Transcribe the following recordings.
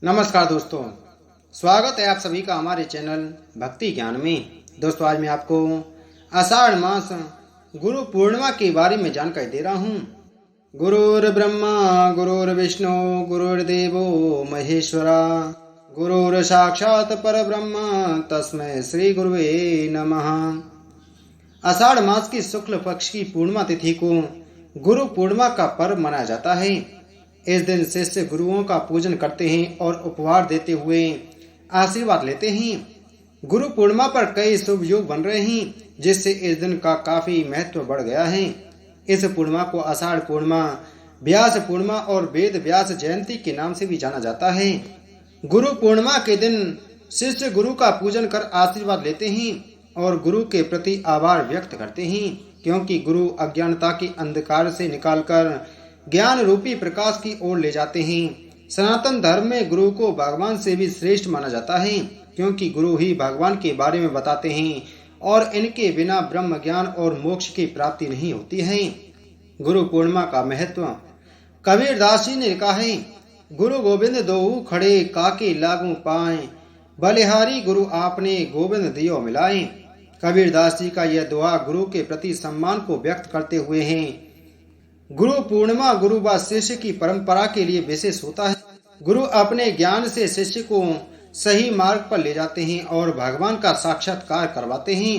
नमस्कार दोस्तों, स्वागत है आप सभी का हमारे चैनल भक्ति ज्ञान में। दोस्तों, आज मैं आपको आषाढ़ मास गुरु पूर्णिमा के बारे में जानकारी दे रहा हूँ। गुरुर्ब्रह्मा गुरुर्विष्णु गुरुर्देवो महेश्वरा, गुरुर साक्षात परब्रह्म तस्मै श्री गुरुवे नमः। आषाढ़ मास की शुक्ल पक्ष की पूर्णिमा तिथि को गुरु पूर्णिमा का पर्व मनाया जाता है। इस दिन शिष्य गुरुओं का पूजन करते हैं और उपहार देते हुए आशीर्वाद लेते हैं। गुरु पूर्णिमा पर कई शुभ योग बन रहे हैं, जिससे इस दिन का काफी महत्व बढ़ गया है। इस पूर्णिमा को आषाढ़ पूर्णिमा, व्यास पूर्णिमा और वेद व्यास जयंती के नाम से भी जाना जाता है। गुरु पूर्णिमा के दिन शिष्य गुरु का पूजन कर आशीर्वाद लेते हैं और गुरु के प्रति आभार व्यक्त करते हैं, क्योंकि गुरु अज्ञानता के अंधकार से निकालकर ज्ञान रूपी प्रकाश की ओर ले जाते हैं। सनातन धर्म में गुरु को भगवान से भी श्रेष्ठ माना जाता है, क्योंकि गुरु ही भगवान के बारे में बताते हैं और इनके बिना ब्रह्म ज्ञान और मोक्ष की प्राप्ति नहीं होती है। गुरु पूर्णिमा का महत्व। कबीरदास जी ने कहा है, गुरु गोविंद दोऊ खड़े काके लागू पाए, बलिहारी गुरु आपने गोविंद दियो मिलाए। कबीरदास जी का यह दुआ गुरु के प्रति सम्मान को व्यक्त करते हुए है। गुरु पूर्णिमा गुरु व शिष्य की परंपरा के लिए विशेष होता है। गुरु अपने ज्ञान से शिष्य को सही मार्ग पर ले जाते हैं और भगवान का साक्षात्कार करवाते हैं।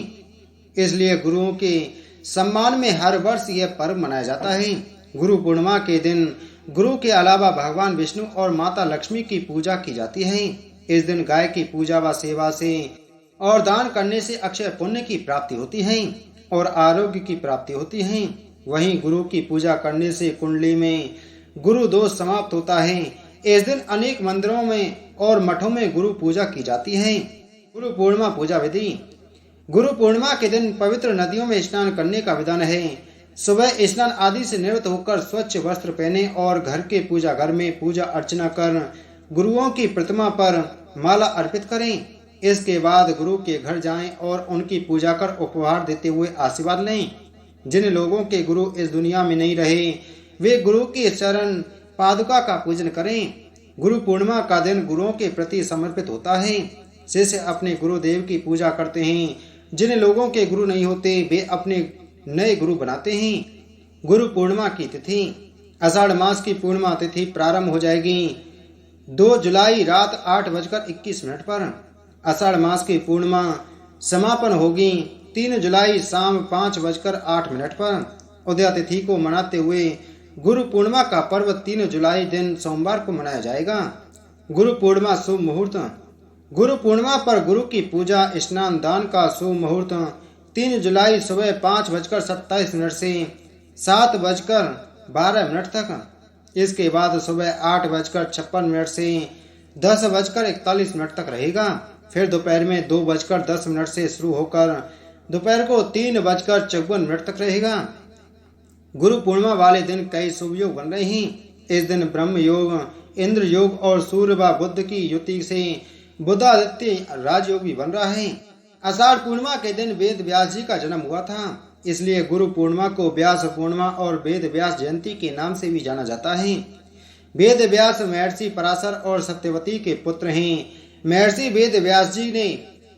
इसलिए गुरुओं के सम्मान में हर वर्ष यह पर्व मनाया जाता है। गुरु पूर्णिमा के दिन गुरु के अलावा भगवान विष्णु और माता लक्ष्मी की पूजा की जाती है। इस दिन गाय की पूजा व सेवा से और दान करने से अक्षय पुण्य की प्राप्ति होती है और आरोग्य की प्राप्ति होती है। वहीं गुरु की पूजा करने से कुंडली में गुरु दोष समाप्त होता है। इस दिन अनेक मंदिरों में और मठों में गुरु पूजा की जाती है। गुरु पूर्णिमा पूजा विधि। गुरु पूर्णिमा के दिन पवित्र नदियों में स्नान करने का विधान है। सुबह स्नान आदि से निवृत्त होकर स्वच्छ वस्त्र पहने और घर के पूजा घर में पूजा अर्चना कर गुरुओं की प्रतिमा पर माला अर्पित करें। इसके बाद गुरु के घर जाएं और उनकी पूजा कर उपहार देते हुए आशीर्वाद लें। जिन लोगों के गुरु इस दुनिया में नहीं रहे, वे गुरु के चरण पादुका का पूजन करें। गुरु पूर्णिमा का दिन गुरुओं के प्रति समर्पित होता है। शिष्य अपने गुरुदेव की पूजा करते हैं। जिन लोगों के गुरु नहीं होते, वे अपने नए गुरु बनाते हैं। गुरु पूर्णिमा की तिथि। आषाढ़ मास की पूर्णिमा तिथि प्रारंभ हो जाएगी 2 जुलाई रात 8:21 पर। आषाढ़ मास की पूर्णिमा समापन होगी 3 जुलाई शाम 5:08 पर। उदया तिथि को मनाते हुए गुरु पूर्णिमा का पर्व 3 जुलाई दिन सोमवार को मनाया जाएगा। गुरु पूर्णिमा शुभ मुहूर्त। गुरु पूर्णिमा पर गुरु की पूजा स्नान दान का शुभ मुहूर्त 3 जुलाई सुबह 5:27 से 7:12 तक। इसके बाद सुबह 8:56 से 10:41 तक रहेगा। फिर दोपहर में 2:10 से शुरू होकर दोपहर को 3:54 तक रहेगा। गुरु पूर्णिमा वाले दिन कई शुभ योग बन रहे हैं। इस दिन ब्रह्म योग, इंद्र योग और सूर्य व बुध की युति से बुधादित्य राजयोग भी बन रहा है। आषाढ़ पूर्णिमा के दिन वेद व्यास जी का जन्म हुआ था, इसलिए गुरु पूर्णिमा को व्यास पूर्णिमा और वेद व्यास जयंती के नाम से भी जाना जाता है। वेद व्यास महर्षि पराशर और सत्यवती के पुत्र हैं। महर्षि वेद व्यास जी ने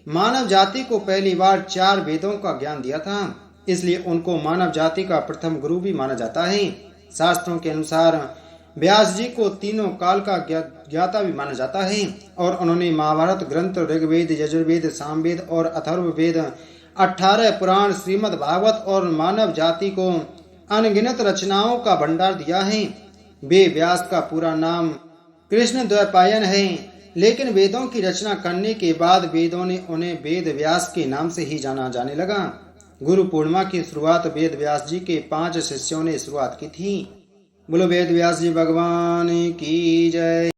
मानव जाति को पहली बार 4 वेदों का ज्ञान दिया था, इसलिए उनको मानव जाति का प्रथम गुरु भी माना जाता है। शास्त्रों के अनुसार व्यास जी को तीनों काल का ज्ञाता भी माना जाता है और उन्होंने महाभारत ग्रंथ, ऋग्वेद, यजुर्वेद, सामवेद और अथर्ववेद, 18 पुराण, श्रीमद् भागवत और मानव जाति को अनगिनत रचनाओं का भंडार दिया है। वे व्यास का पूरा नाम कृष्ण द्वैपायन है, लेकिन वेदों की रचना करने के बाद वेदों ने उन्हें वेद व्यास के नाम से ही जाना जाने लगा। गुरु पूर्णिमा की शुरुआत वेद व्यास जी के 5 शिष्यों ने शुरुआत की थी। बोलो वेद व्यास जी भगवान की जय।